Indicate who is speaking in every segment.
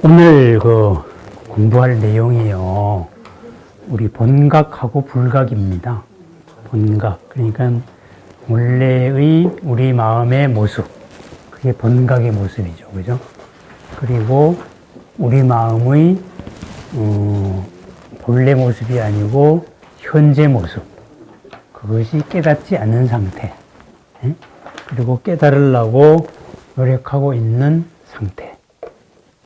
Speaker 1: 오늘 공부할 내용이요. 우리 본각하고 불각입니다. 본각. 그러니까 원래의 우리 마음의 모습. 그게 본각의 모습이죠. 그죠? 그리고 우리 마음의, 본래 모습이 아니고 현재 모습. 그것이 깨닫지 않은 상태. 그리고 깨달으려고 노력하고 있는 상태.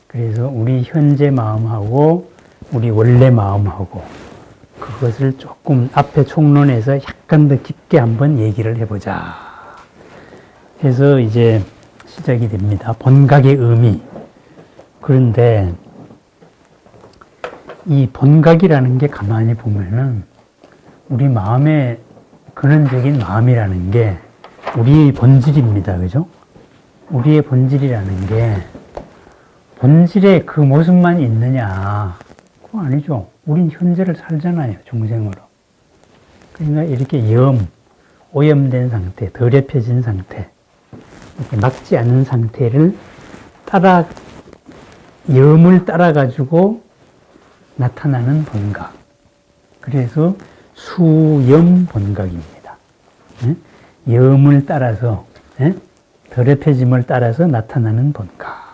Speaker 1: 그래서 우리 현재 마음하고 우리 원래 마음하고 그것을 조금 앞에 총론에서 약간 더 깊게 한번 얘기를 해보자. 해서 이제 시작이 됩니다. 본각의 의미. 그런데 이 본각이라는 게 가만히 보면은 우리 마음의 근원적인 마음이라는 게 우리의 본질입니다. 그죠? 우리의 본질이라는 게 본질에 그 모습만 있느냐? 그거 아니죠. 우린 현재를 살잖아요. 중생으로. 그러니까 이렇게 오염된 상태, 더럽혀진 상태, 이렇게 막지 않은 상태를 염을 따라가지고 나타나는 본각. 그래서 수염 본각입니다. 염을 따라서, 더럽혀짐을 따라서 나타나는 본각.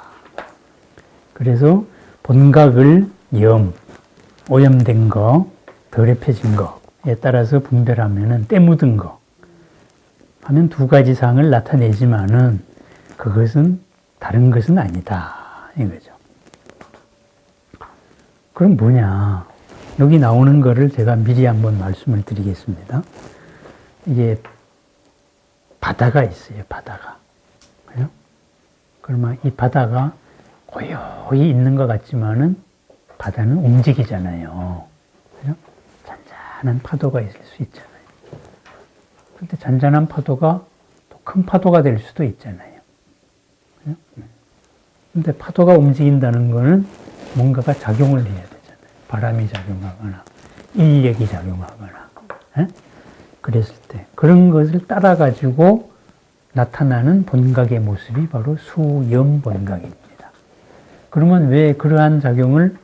Speaker 1: 그래서 본각을 오염된 거, 더럽혀진 거에 따라서 분별하면은 때 묻은 거 하면 두 가지 상을 나타내지만은 그것은 다른 것은 아니다. 이거죠. 그럼 뭐냐? 여기 나오는 거를 제가 미리 한번 말씀을 드리겠습니다. 이게 바다가 있어요. 바다가. 그죠? 그러면 이 바다가 고요히 있는 것 같지만은 바다는 움직이잖아요. 그죠? 잔잔한 파도가 있을 수 있잖아요. 그런데 잔잔한 파도가 또 큰 파도가 될 수도 있잖아요. 그런데 파도가 움직인다는 거는 뭔가가 작용을 해야 되잖아요. 바람이 작용하거나 인력이 작용하거나 그랬을 때 그런 것을 따라가지고 나타나는 본각의 모습이 바로 수염 본각입니다. 그러면 왜 그러한 작용을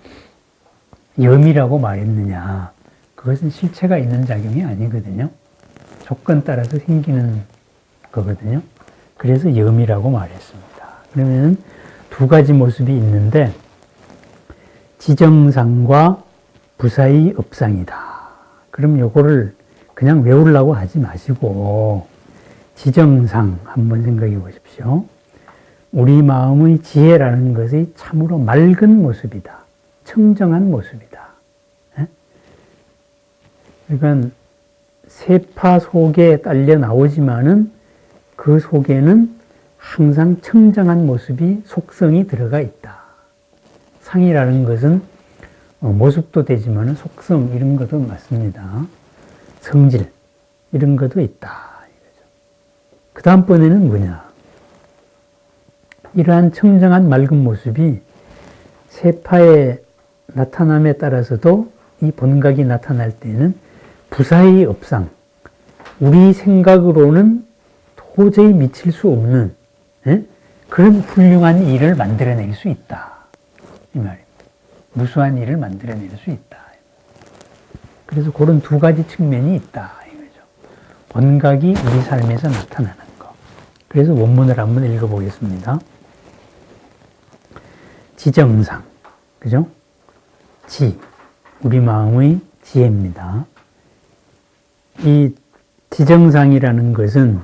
Speaker 1: 염이라고 말했느냐? 그것은 실체가 있는 작용이 아니거든요. 조건 따라서 생기는 거거든요. 그래서 염이라고 말했습니다. 그러면 두 가지 모습이 있는데 지정상과 부사의 업상이다. 그럼 요거를 그냥 외우려고 하지 마시고 지정상 한번 생각해 보십시오. 우리 마음의 지혜라는 것이 참으로 맑은 모습이다. 청정한 모습이다. 그러니까 세파 속에 딸려 나오지만은 그 속에는 항상 청정한 모습이 속성이 들어가 있다. 상이라는 것은 모습도 되지만은 속성 이런 것도 맞습니다. 성질 이런 것도 있다. 그 다음번에는 뭐냐? 이러한 청정한 맑은 모습이 세파의 나타남에 따라서도 이 본각이 나타날 때는 부사의 업상, 우리 생각으로는 도저히 미칠 수 없는 그런 훌륭한 일을 만들어낼 수 있다. 이 말입니다. 무수한 일을 만들어낼 수 있다. 그래서 그런 두 가지 측면이 있다. 이거죠. 본각이 우리 삶에서 나타나는 거. 그래서 원문을 한번 읽어보겠습니다. 지정상, 그죠? 우리 마음의 지혜입니다. 이 지정상이라는 것은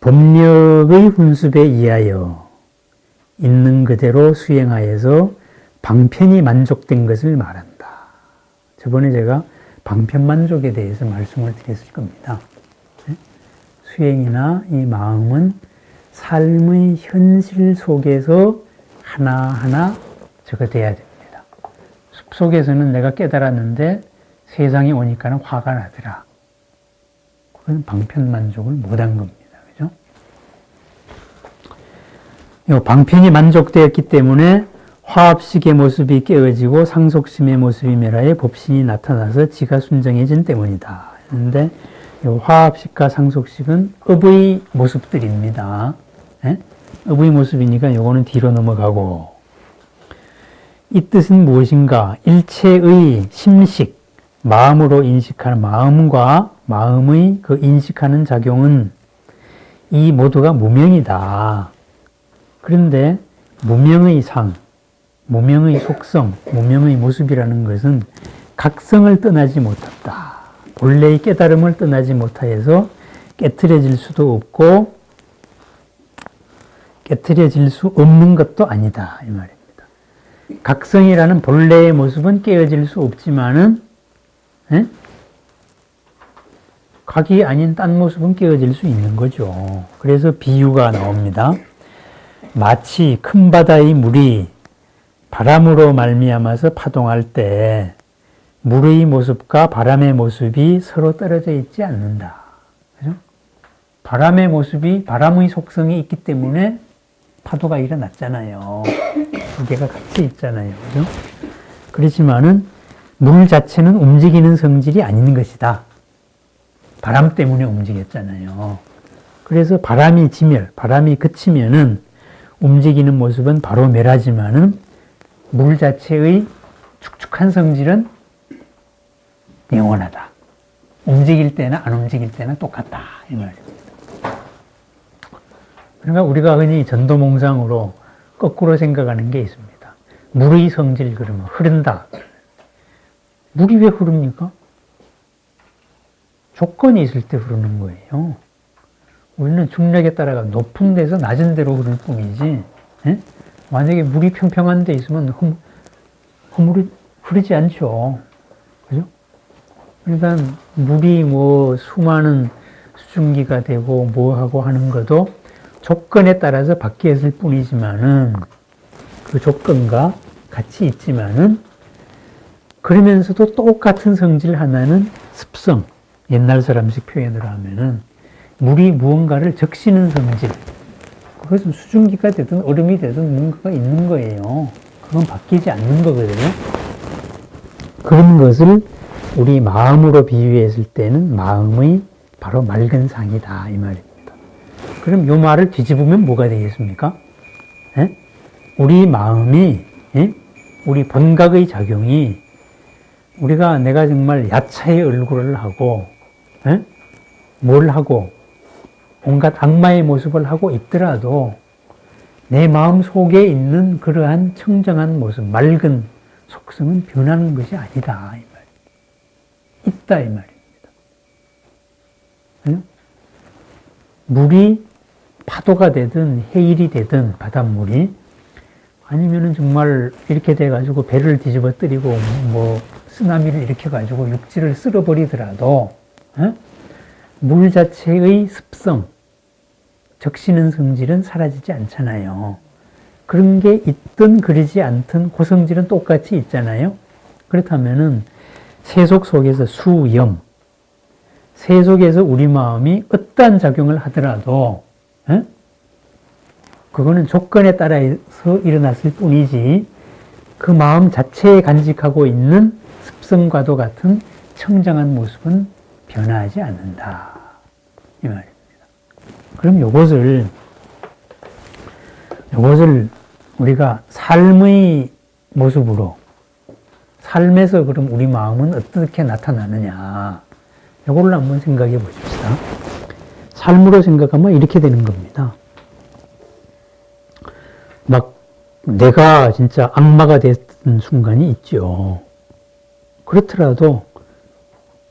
Speaker 1: 법력의 훈습에 의하여 있는 그대로 수행하여서 방편이 만족된 것을 말한다. 저번에 제가 방편 만족에 대해서 말씀을 드렸을 겁니다. 수행이나 이 마음은 삶의 현실 속에서 하나하나 적어둬야 됩니다. 숲속에서는 내가 깨달았는데 세상에 오니까는 화가 나더라. 그건 방편만족을 못한 겁니다. 그죠? 이 방편이 만족되었기 때문에 화합식의 모습이 깨어지고 상속심의 모습이 멸하여 법신이 나타나서 지가 순정해진 때문이다. 그런데 이 화합식과 상속식은 업의 모습들입니다. 업의 모습이니까 요거는 뒤로 넘어가고 이 뜻은 무엇인가? 일체의 심식, 마음으로 인식하는 마음과 마음의 그 인식하는 작용은 이 모두가 무명이다. 그런데 무명의 상, 무명의 속성, 무명의 모습이라는 것은 각성을 떠나지 못했다. 본래의 깨달음을 떠나지 못하여서 깨트려질 수도 없고 깨트려질 수 없는 것도 아니다. 이 말입니다. 각성이라는 본래의 모습은 깨어질 수 없지만은 각이 아닌 딴 모습은 깨어질 수 있는 거죠. 그래서 비유가 나옵니다. 마치 큰 바다의 물이 바람으로 말미암아서 파동할 때 물의 모습과 바람의 모습이 서로 떨어져 있지 않는다. 그죠? 바람의 모습이, 바람의 속성이 있기 때문에 파도가 일어났잖아요. 두 개가 같이 있잖아요. 그죠? 그렇지만은 물 자체는 움직이는 성질이 아닌 것이다. 바람 때문에 움직였잖아요. 그래서 바람이 지멸, 바람이 그치면은 움직이는 모습은 바로 멸하지만은 물 자체의 축축한 성질은 영원하다. 움직일 때나 안 움직일 때나 똑같다. 이 말입니다. 그러니까 우리가 흔히 전도몽상으로 거꾸로 생각하는 게 있습니다. 물의 성질 그러면 흐른다. 물이 왜 흐릅니까? 조건이 있을 때 흐르는 거예요. 우리는 중력에 따라가 높은 데서 낮은 데로 흐를 뿐이지, 만약에 물이 평평한 데 있으면 허물이 흐르지 않죠. 그죠? 그러니까 물이 뭐 수많은 수증기가 되고 뭐하고 하는 것도 조건에 따라서 바뀌었을 뿐이지만은 그 조건과 같이 있지만은 그러면서도 똑같은 성질 하나는 습성, 옛날 사람식 표현으로 하면은 물이 무언가를 적시는 성질, 그것은 수증기가 되든 얼음이 되든 뭔가가 있는 거예요. 그건 바뀌지 않는 거거든요. 그런 것을 우리 마음으로 비유했을 때는 마음의 바로 맑은 상이다 이 말입니다. 그럼 이 말을 뒤집으면 뭐가 되겠습니까? 우리 마음이, 우리 본각의 작용이 내가 정말 야차의 얼굴을 하고, 뭘 하고, 온갖 악마의 모습을 하고 있더라도 내 마음 속에 있는 그러한 청정한 모습, 맑은 속성은 변하는 것이 아니다. 이 말. 있다. 이 말입니다. 물이 파도가 되든 해일이 되든 바닷물이 아니면은 정말 이렇게 돼가지고 배를 뒤집어뜨리고 뭐 쓰나미를 일으켜가지고 육지를 쓸어버리더라도 물 자체의 습성, 적시는 성질은 사라지지 않잖아요. 그런 게 있든 그러지 않든 그 성질은 똑같이 있잖아요. 그렇다면은 세속 속에서 수염, 세속에서 우리 마음이 어떠한 작용을 하더라도 그거는 조건에 따라서 일어났을 뿐이지 그 마음 자체에 간직하고 있는 습성과도 같은 청정한 모습은 변화하지 않는다. 이 말입니다. 그럼 요것을 우리가 삶의 모습으로, 삶에서 그럼 우리 마음은 어떻게 나타나느냐, 요거를 한번 생각해 보십시다. 삶으로 생각하면 이렇게 되는 겁니다. 막 내가 진짜 악마가 됐던 순간이 있죠. 그렇더라도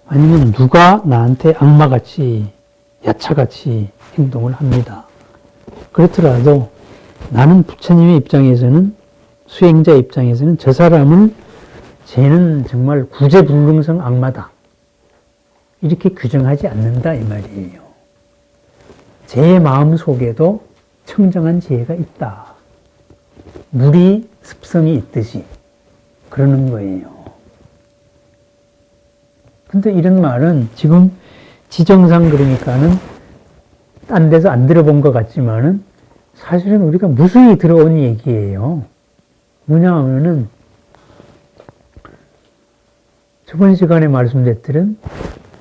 Speaker 1: 아니면 누가 나한테 악마같이 야차같이 행동을 합니다. 그렇더라도 나는 부처님의 입장에서는, 수행자 입장에서는 저 사람은 쟤는 정말 구제불능성 악마다 이렇게 규정하지 않는다 이 말이에요. 제 마음 속에도 청정한 지혜가 있다. 물이 습성이 있듯이 그러는 거예요. 근데 이런 말은 지금 지정상 그러니까는 딴 데서 안 들어본 것 같지만은 사실은 우리가 무수히 들어온 얘기예요. 뭐냐 하면은 저번 시간에 말씀드렸던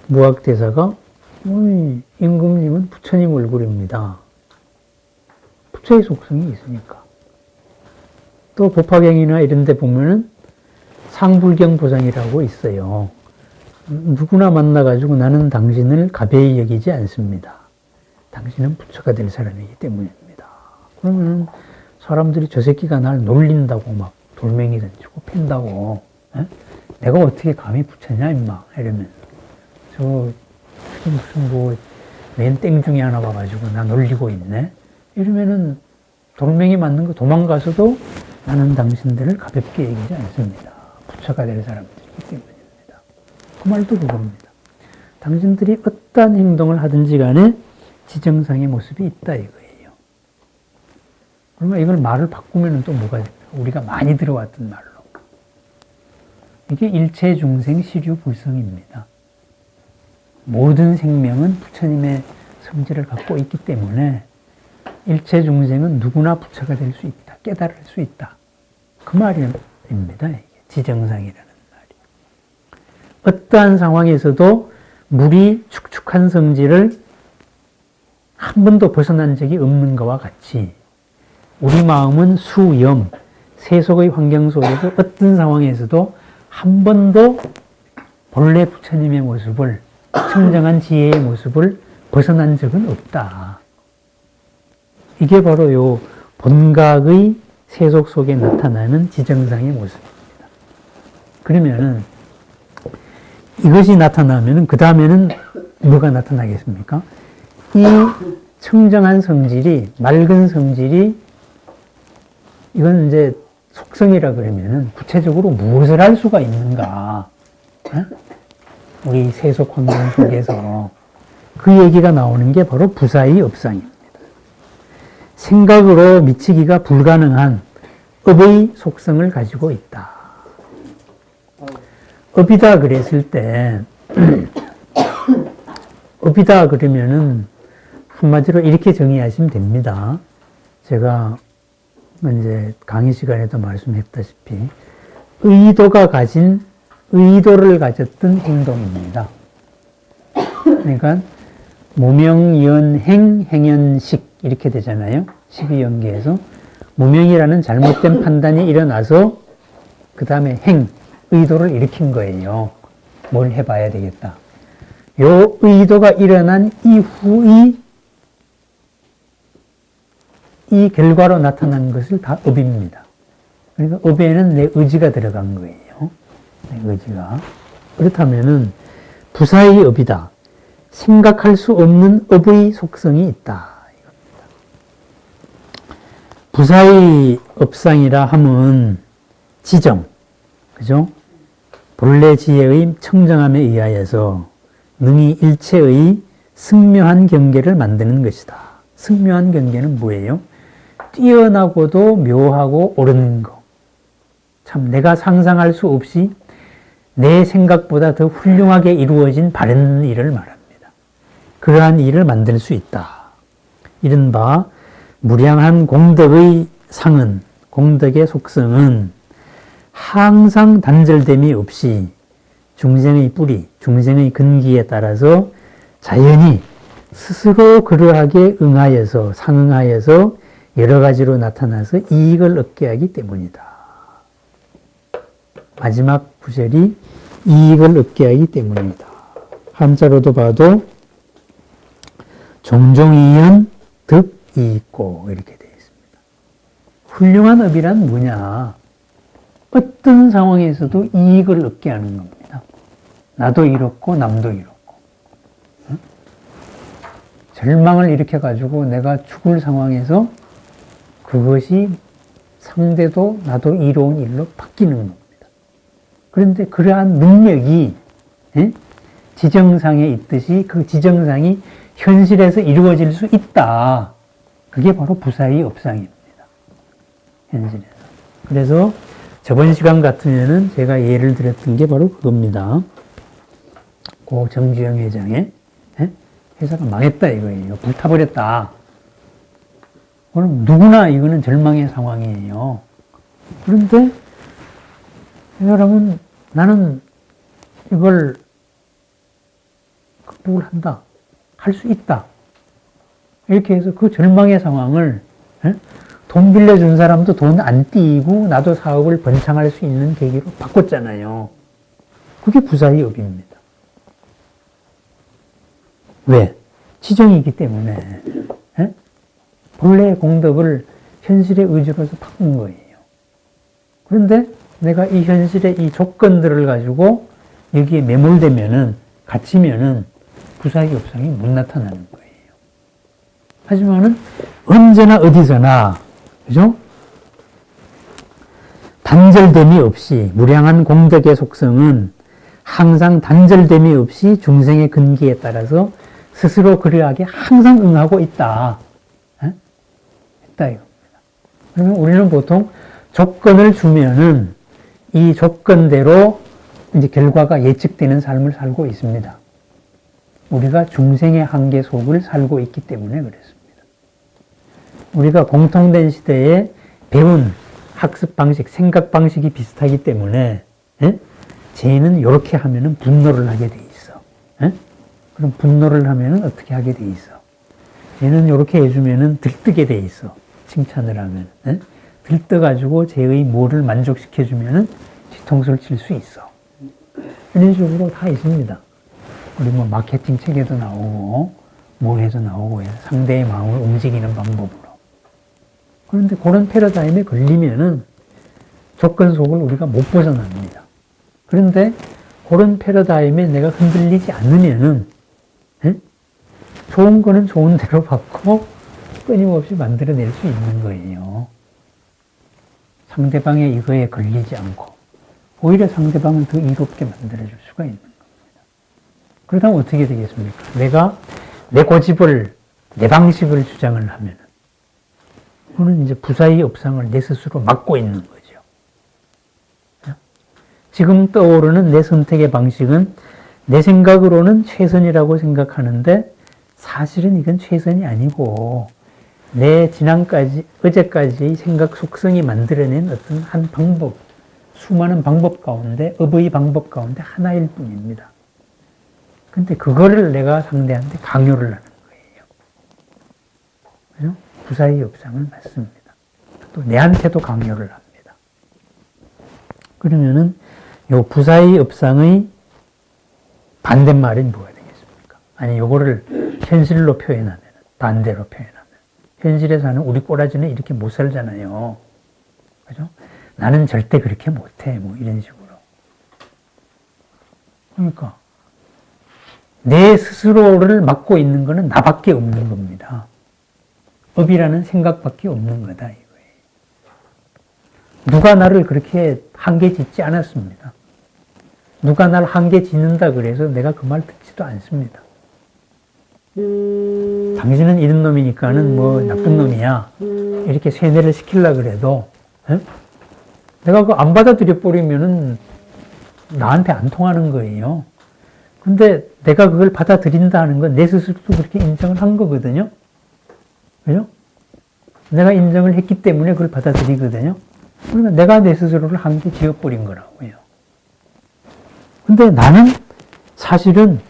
Speaker 1: 무학대사가 임금님은 부처님 얼굴입니다. 부처의 속성이 있으니까. 또 법화경이나 이런 데 보면은 상불경 보장이라고 있어요. 누구나 만나가지고 나는 당신을 가벼이 여기지 않습니다. 당신은 부처가 될 사람이기 때문입니다. 그러면 사람들이 저 새끼가 날 놀린다고 막 돌멩이 던지고 팬다고, 에? 내가 어떻게 감히 부처냐 임마 이러면서 저 무슨 뭐 맨 땡중이 하나 와가지고 나 놀리고 있네 이러면은 돌멩이 맞는 거 도망가서도 나는 당신들을 가볍게 여기지 않습니다. 부처가 될 사람들이기 때문입니다. 그 말도 그겁니다. 당신들이 어떠한 행동을 하든지 간에 지정상의 모습이 있다 이거예요. 그러면 이걸 말을 바꾸면 또 뭐가 될까? 우리가 많이 들어왔던 말로. 이게 일체 중생 시류 불성입니다. 모든 생명은 부처님의 성질을 갖고 있기 때문에 일체 중생은 누구나 부처가 될 수 있다. 깨달을 수 있다. 그 말입니다. 이게. 지정상이라는 말이. 어떠한 상황에서도 물이 축축한 성질을 한 번도 벗어난 적이 없는 것과 같이 우리 마음은 수염, 세속의 환경 속에서 어떤 상황에서도 한 번도 본래 부처님의 모습을, 청정한 지혜의 모습을 벗어난 적은 없다. 이게 바로 요 본각의 세속 속에 나타나는 지정상의 모습입니다. 그러면은 이것이 나타나면은 그 다음에는 뭐가 나타나겠습니까? 이 청정한 성질이, 맑은 성질이 이건 이제 속성이라 그러면은 구체적으로 무엇을 할 수가 있는가? 우리 세속 환경 속에서 그 얘기가 나오는 게 바로 부사의 업상입니다. 생각으로 미치기가 불가능한 업의 속성을 가지고 있다. 업이다 그랬을 때 업이다 그러면은 한마디로 이렇게 정의하시면 됩니다. 제가 이제 강의 시간에도 말씀했다시피 의도를 가졌던 행동입니다. 그러니까 무명연행 행연식 이렇게 되잖아요. 12연계에서 무명이라는 잘못된 판단이 일어나서 그 다음에 의도를 일으킨 거예요. 뭘 해봐야 되겠다. 요 의도가 일어난 이후의 이 결과로 나타난 것을 다 업입니다. 그러니까 업에는 내 의지가 들어간 거예요. 내 의지가. 그렇다면은 부사의 업이다. 생각할 수 없는 업의 속성이 있다. 이겁니다. 부사의 업상이라 함은 지정, 그죠? 본래 지혜의 청정함에 의하여서 능히 일체의 승묘한 경계를 만드는 것이다. 승묘한 경계는 뭐예요? 뛰어나고도 묘하고 옳은 거. 참 내가 상상할 수 없이 내 생각보다 더 훌륭하게 이루어진 바른 일을 말합니다. 그러한 일을 만들 수 있다. 이른바 무량한 공덕의 상은, 공덕의 속성은 항상 단절됨이 없이 중생의 뿌리, 중생의 근기에 따라서 자연히 스스로 그러하게 응하여서, 상응하여서 여러 가지로 나타나서 이익을 얻게 하기 때문이다. 마지막 구절이 이익을 얻게 하기 때문이다. 한자로도 봐도 종종이연 득이익고 이렇게 되어 있습니다. 훌륭한 업이란 뭐냐? 어떤 상황에서도 이익을 얻게 하는 겁니다. 나도 이렇고 남도 이렇고. 절망을 일으켜가지고 내가 죽을 상황에서 그것이 상대도 나도 이로운 일로 바뀌는 겁니다. 그런데 그러한 능력이 지정상에 있듯이 그 지정상이 현실에서 이루어질 수 있다. 그게 바로 부사의 업상입니다. 현실에서. 그래서 저번 시간 같으면은 제가 예를 들었던 게 바로 그겁니다. 고 정주영 회장의 회사가 망했다 이거예요. 불타버렸다. 그럼 누구나 이거는 절망의 상황이에요. 그런데 이 사람은 나는 이걸 극복을 한다. 할 수 있다. 이렇게 해서 그 절망의 상황을 돈 빌려준 사람도 돈 안 띄고 나도 사업을 번창할 수 있는 계기로 바꿨잖아요. 그게 부사의 업입니다. 왜? 지정이기 때문에. 에? 본래의 공덕을 현실의 의지로서 바꾼 거예요. 그런데 내가 이 현실의 이 조건들을 가지고 여기에 매몰되면은, 갇히면은 부사의 업상이 못 나타나는 거예요. 하지만은 언제나 어디서나, 그죠? 단절됨이 없이, 무량한 공덕의 속성은 항상 단절됨이 없이 중생의 근기에 따라서 스스로 그러하게 항상 응하고 있다. 있다 이겁니다. 그러면 우리는 보통 조건을 주면은 이 조건대로 이제 결과가 예측되는 삶을 살고 있습니다. 우리가 중생의 한계 속을 살고 있기 때문에 그렇습니다. 우리가 공통된 시대에 배운 학습 방식, 생각 방식이 비슷하기 때문에 쟤는 이렇게 하면은 분노를 하게 돼 있어. 그럼 분노를 하면은 어떻게 하게 돼 있어? 쟤는 이렇게 해주면은 들뜨게 돼 있어. 칭찬을 하면. 들떠가지고 쟤의 뭐를 만족시켜주면은 뒤통수를 칠 수 있어. 이런 식으로 다 있습니다. 우리 뭐 마케팅 책에도 나오고, 뭐에도 나오고, 상대의 마음을 움직이는 방법으로. 그런데 그런 패러다임에 걸리면은 조건 속을 우리가 못 벗어납니다. 그런데 그런 패러다임에 내가 흔들리지 않으면은, 좋은 거는 좋은 대로 받고 끊임없이 만들어낼 수 있는 거예요. 상대방의 이거에 걸리지 않고 오히려 상대방을 더 이롭게 만들어줄 수가 있는 겁니다. 그러다면 어떻게 되겠습니까? 내가 내 고집을, 내 방식을 주장을 하면 그거는 이제 부사의 업상을 내 스스로 막고 있는 거죠. 지금 떠오르는 내 선택의 방식은 내 생각으로는 최선이라고 생각하는데 사실은 이건 최선이 아니고 내 지난까지, 어제까지의 생각 속성이 만들어낸 어떤 한 방법, 수많은 방법 가운데, 업의 방법 가운데 하나일 뿐입니다. 근데 그거를 내가 상대한테 강요를 하는 거예요. 그죠? 부사의 업상을 맞습니다. 또 내한테도 강요를 합니다. 그러면은 요 부사의 업상의 반대말이 뭐가 되겠습니까? 아니, 요거를 현실로 표현하면, 반대로 표현하면. 현실에 사는 우리 꼬라지는 이렇게 못 살잖아요. 그죠? 나는 절대 그렇게 못해. 뭐 이런 식으로. 그러니까 내 스스로를 막고 있는 것은 나밖에 없는 겁니다. 업이라는 생각밖에 없는 거다 이거예요. 누가 나를 그렇게 한계 짓지 않았습니다. 누가 날 한계 짓는다 그래서 내가 그 말 듣지도 않습니다. 당신은 이런 놈이니까는 뭐 나쁜 놈이야. 이렇게 세뇌를 시키려고 그래도 내가 그거 안 받아들여 버리면은 나한테 안 통하는 거예요. 근데 내가 그걸 받아들인다는 건 내 스스로도 그렇게 인정을 한 거거든요. 그죠? 내가 인정을 했기 때문에 그걸 받아들이거든요. 그러니까 내가 내 스스로를 한계 지어버린 거라고요. 근데 나는 사실은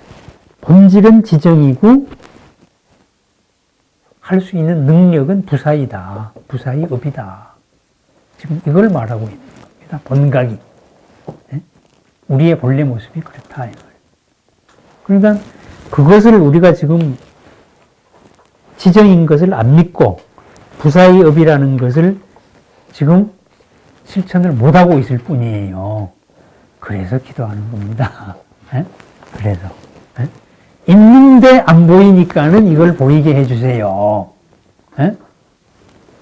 Speaker 1: 본질은 지정이고 할 수 있는 능력은 부사이다. 부사의 업이다. 지금 이걸 말하고 있는 겁니다. 본각이. 우리의 본래 모습이 그렇다. 그러니까 그것을 우리가 지금 지정인 것을 안 믿고 부사의 업이라는 것을 지금 실천을 못하고 있을 뿐이에요. 그래서 기도하는 겁니다. 그래서. 있는데 안 보이니까는 이걸 보이게 해주세요.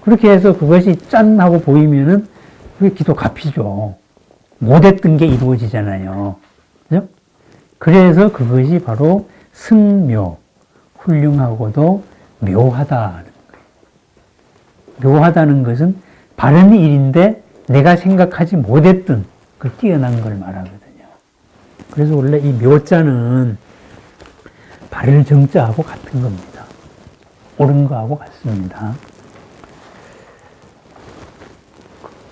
Speaker 1: 그렇게 해서 그것이 짠 하고 보이면은 그게 기도 갚이죠. 못했던 게 이루어지잖아요. 그죠? 그래서 그것이 바로 승묘, 훌륭하고도 묘하다는 거예요. 묘하다는 것은 바른 일인데 내가 생각하지 못했던 그 뛰어난 걸 말하거든요. 그래서 원래 이 묘자는 바를 정자하고 같은 겁니다. 옳은 거하고 같습니다.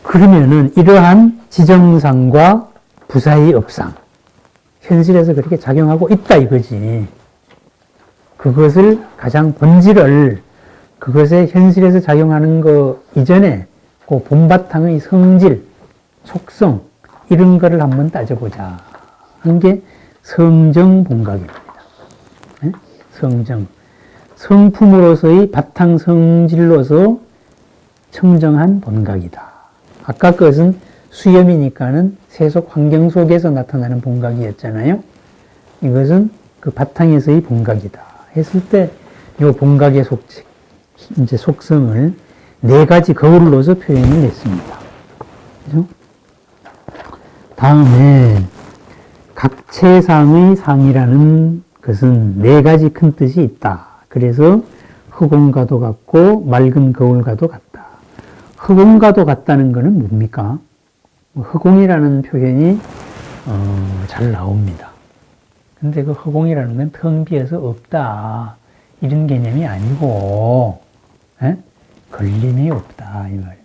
Speaker 1: 그러면은 이러한 지정상과 부사의 업상, 현실에서 그렇게 작용하고 있다 이거지. 그것을 가장 본질을 그것에 현실에서 작용하는 거 이전에 그 본바탕의 성질, 속성 이런 거를 한번 따져보자 하는 게 성정본각입니다. 네? 성정. 성품으로서의 바탕 성질로서 청정한 본각이다. 아까 것은 수염이니까는 세속 환경 속에서 나타나는 본각이었잖아요. 이것은 그 바탕에서의 본각이다. 했을 때 이 본각의 속성을 네 가지 거울로서 표현을 했습니다. 그죠? 다음에 각체상의 상이라는 것은 네 가지 큰 뜻이 있다. 그래서 흑온과도 같고 맑은 거울과도 같다. 흑온과도 같다는 것은 뭡니까? 흑옹이라는 표현이 잘 나옵니다. 근데 그 흑옹이라는 건 텅 비어서 없다 이런 개념이 아니고 걸림이 없다 이 말입니다.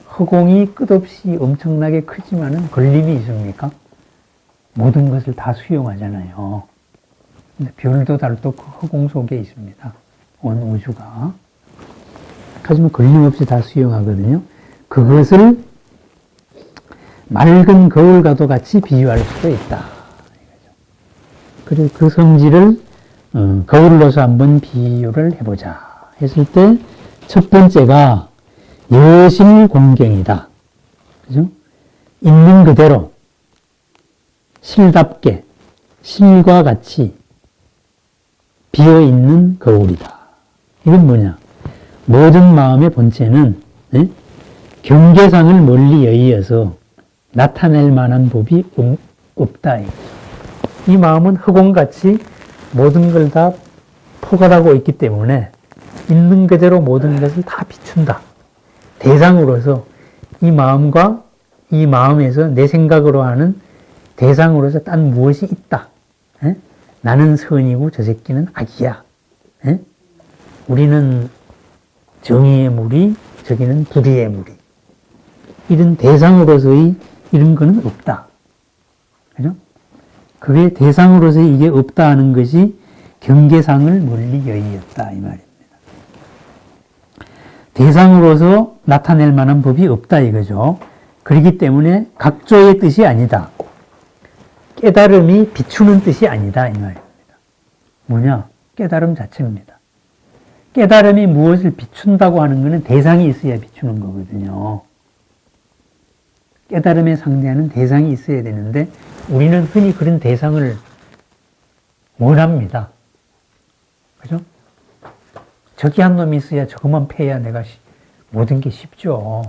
Speaker 1: 흑옹이 끝없이 엄청나게 크지만은 걸림이 있습니까? 모든 것을 다 수용하잖아요. 근데 별도 달도 그 흑옹 속에 있습니다. 온 우주가. 하지만 걸림없이 다 수용하거든요. 그것을 맑은 거울과도 같이 비유할 수도 있다. 그래서 그 성질을 거울로서 한번 비유를 해보자 했을 때 첫 번째가 여실공경이다. 그죠? 있는 그대로 실답게 실과 같이 비어있는 거울이다. 이건 뭐냐? 모든 마음의 본체는 경계상을 멀리 여의어서 나타낼 만한 법이 없다. 이 마음은 흑온같이 모든 걸 다 포괄하고 있기 때문에 있는 그대로 모든 것을 다 비춘다. 대상으로서 이 마음과 이 마음에서 내 생각으로 하는 대상으로서 딴 무엇이 있다. 나는 선이고 저 새끼는 악이야. 우리는 정의의 무리, 저기는 불의의 무리. 이런 대상으로서의 이런 거는 없다. 그죠? 그게 대상으로서 이게 없다 하는 것이 경계상을 멀리 여의었다 이 말입니다. 대상으로서 나타낼 만한 법이 없다 이거죠. 그렇기 때문에 각조의 뜻이 아니다. 깨달음이 비추는 뜻이 아니다 이 말입니다. 뭐냐? 깨달음 자체입니다. 깨달음이 무엇을 비춘다고 하는 것은 대상이 있어야 비추는 거거든요. 깨달음에 상대하는 대상이 있어야 되는데 우리는 흔히 그런 대상을 원합니다. 그죠? 저기 한 놈이 있어야 저것만 패야 내가 모든 게 쉽죠.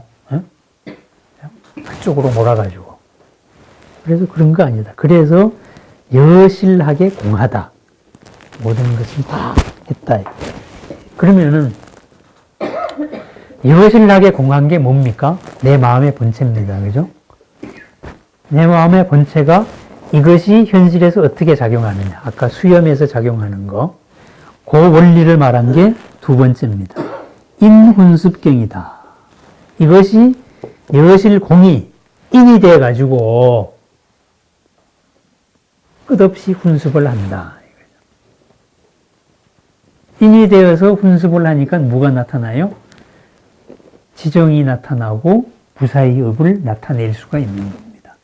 Speaker 1: 그쪽으로 몰아가지고. 그래서 그런 거 아니다. 그래서 여실하게 공하다. 모든 것을 다 했다. 그러면은 여실하게 공한 게 뭡니까? 내 마음의 본체입니다. 그죠? 내 마음의 본체가 이것이 현실에서 어떻게 작용하느냐. 아까 수염에서 작용하는 거. 그 원리를 말한 게 두 번째입니다. 인훈습경이다. 이것이 여실공이 인이 돼가지고 끝없이 훈습을 한다. 인이 되어서 훈습을 하니까 뭐가 나타나요? 지정이 나타나고 부사의 업을 나타낼 수가 있는 겁니다.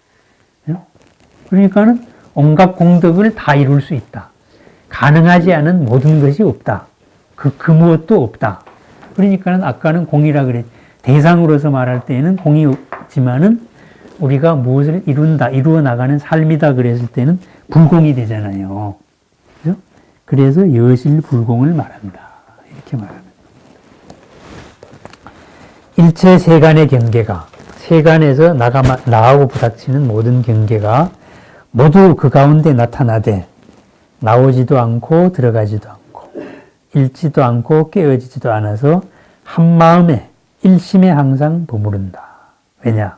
Speaker 1: 그러니까는 온갖 공덕을 다 이룰 수 있다. 가능하지 않은 모든 것이 없다. 그 무엇도 없다. 그러니까는 아까는 공이라 그랬. 대상으로서 말할 때에는 공이 없지만은 우리가 무엇을 이룬다, 이루어 나가는 삶이다 그랬을 때는 불공이 되잖아요. 그죠? 그래서 여실불공을 말한다. 이렇게 말합니다. 일체 세간의 경계가, 세간에서 나하고 부닥치는 모든 경계가 모두 그 가운데 나타나되 나오지도 않고 들어가지도 않고 읽지도 않고 깨어지지도 않아서 한 마음에 일심에 항상 버무른다. 왜냐?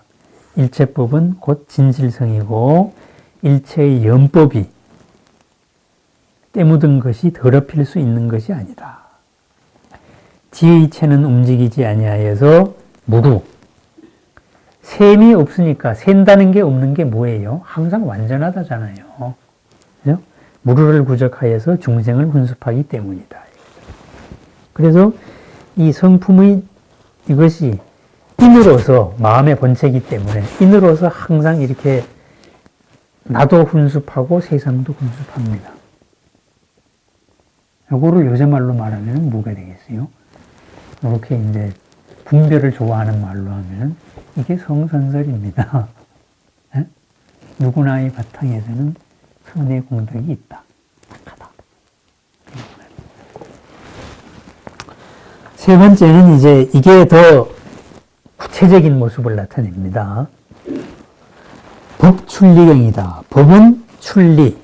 Speaker 1: 일체법은 곧 진실성이고 일체의 연법이 때묻은 것이 더럽힐 수 있는 것이 아니다. 지의 체는 움직이지 아니하여서 무루. 셈이 없으니까 센다는 게 없는 게 뭐예요? 항상 완전하다잖아요. 그죠? 무루를 구적하여서 중생을 훈습하기 때문이다. 그래서 이 성품의 이것이 인으로서 마음의 본체이기 때문에 인으로서 항상 이렇게 나도 훈습하고 세상도 훈습합니다. 요거를 요새 말로 말하면 뭐가 되겠어요? 이렇게 이제 분별을 좋아하는 말로 하면 이게 성선설입니다. 네? 누구나의 바탕에서는 선의 공덕이 있다. 착하다. 세 번째는 이제 이게 더 구체적인 모습을 나타냅니다. 법출리경이다. 법은 출리,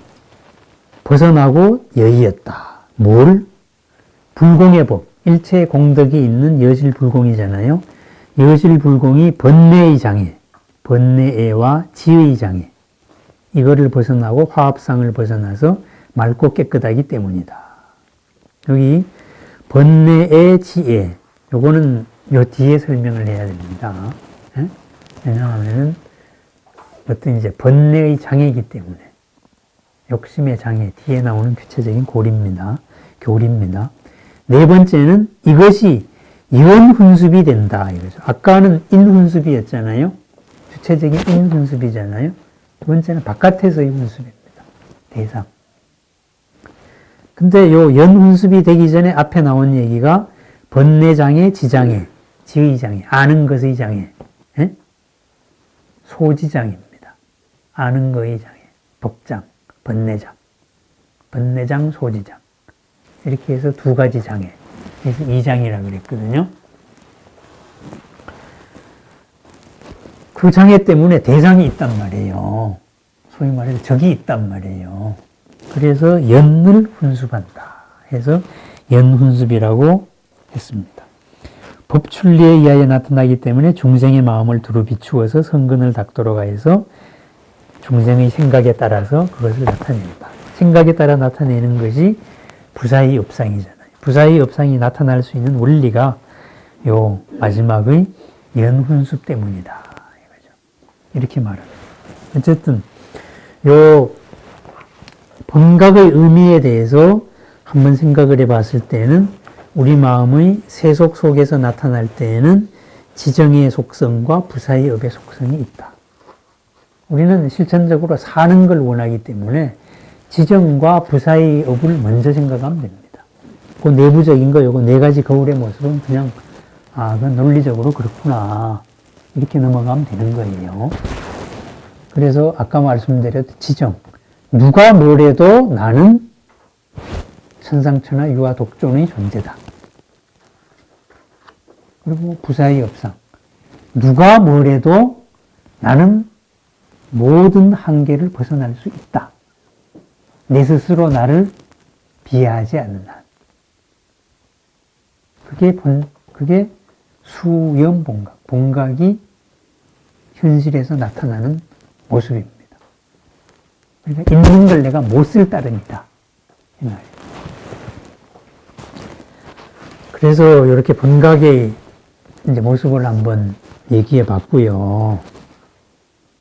Speaker 1: 벗어나고 여의였다. 뭘? 불공의 법, 일체의 공덕이 있는 여실불공이잖아요. 여실불공이 번뇌의 장애, 번뇌애와 지의 장애, 이거를 벗어나고 화합상을 벗어나서 맑고 깨끗하기 때문이다. 여기 번뇌애, 지애, 요거는 요 뒤에 설명을 해야 됩니다. 예? 왜냐하면 어떤 이제 번뇌의 장애이기 때문에 욕심의 장애, 뒤에 나오는 구체적인 교리입니다. 네 번째는 이것이 이원훈습이 된다. 이거죠. 아까는 인훈습이었잖아요. 주체적인 인훈습이잖아요. 두 번째는 바깥에서의 훈습입니다. 대상. 근데 요 연훈습이 되기 전에 앞에 나온 얘기가 번뇌장애, 지장애, 지의장애, 아는 것의 장애, 예? 소지장입니다. 아는 것의 장애, 독장, 번뇌장, 번뇌장, 소지장. 이렇게 해서 두 가지 장애, 그래서 이장이라고 그랬거든요. 그 장애 때문에 대상이 있단 말이에요. 소위 말해서 적이 있단 말이에요. 그래서 연을 훈습한다 해서 연훈습이라고 했습니다. 법출리에 의하여 나타나기 때문에 중생의 마음을 두루 비추어서 성근을 닦도록 하여서 중생의 생각에 따라서 그것을 나타낸다. 생각에 따라 나타내는 것이 부사의 업상이잖아요. 부사의 업상이 나타날 수 있는 원리가 요 마지막의 연훈습 때문이다. 이거죠. 이렇게 말합니다. 어쨌든 요 본각의 의미에 대해서 한번 생각을 해봤을 때는 우리 마음의 세속 속에서 나타날 때에는 지정의 속성과 부사의 업의 속성이 있다. 우리는 실천적으로 사는 걸 원하기 때문에 지정과 부사의 업을 먼저 생각하면 됩니다. 그 내부적인 거, 요거 네 가지 거울의 모습은 그냥, 그건 논리적으로 그렇구나. 이렇게 넘어가면 되는 거예요. 그래서 아까 말씀드렸던 지정. 누가 뭐래도 나는 천상천하 유아 독존의 존재다. 그리고 부사의 업상. 누가 뭐래도 나는 모든 한계를 벗어날 수 있다. 내 스스로 나를 비하하지 않는 한. 그게 수염본각. 본각이 현실에서 나타나는 모습입니다. 그러니까 있는 걸 내가 못 쓸 따름이다. 이 말이에요. 그래서 이렇게 본각의 이제 모습을 한번 얘기해 봤고요.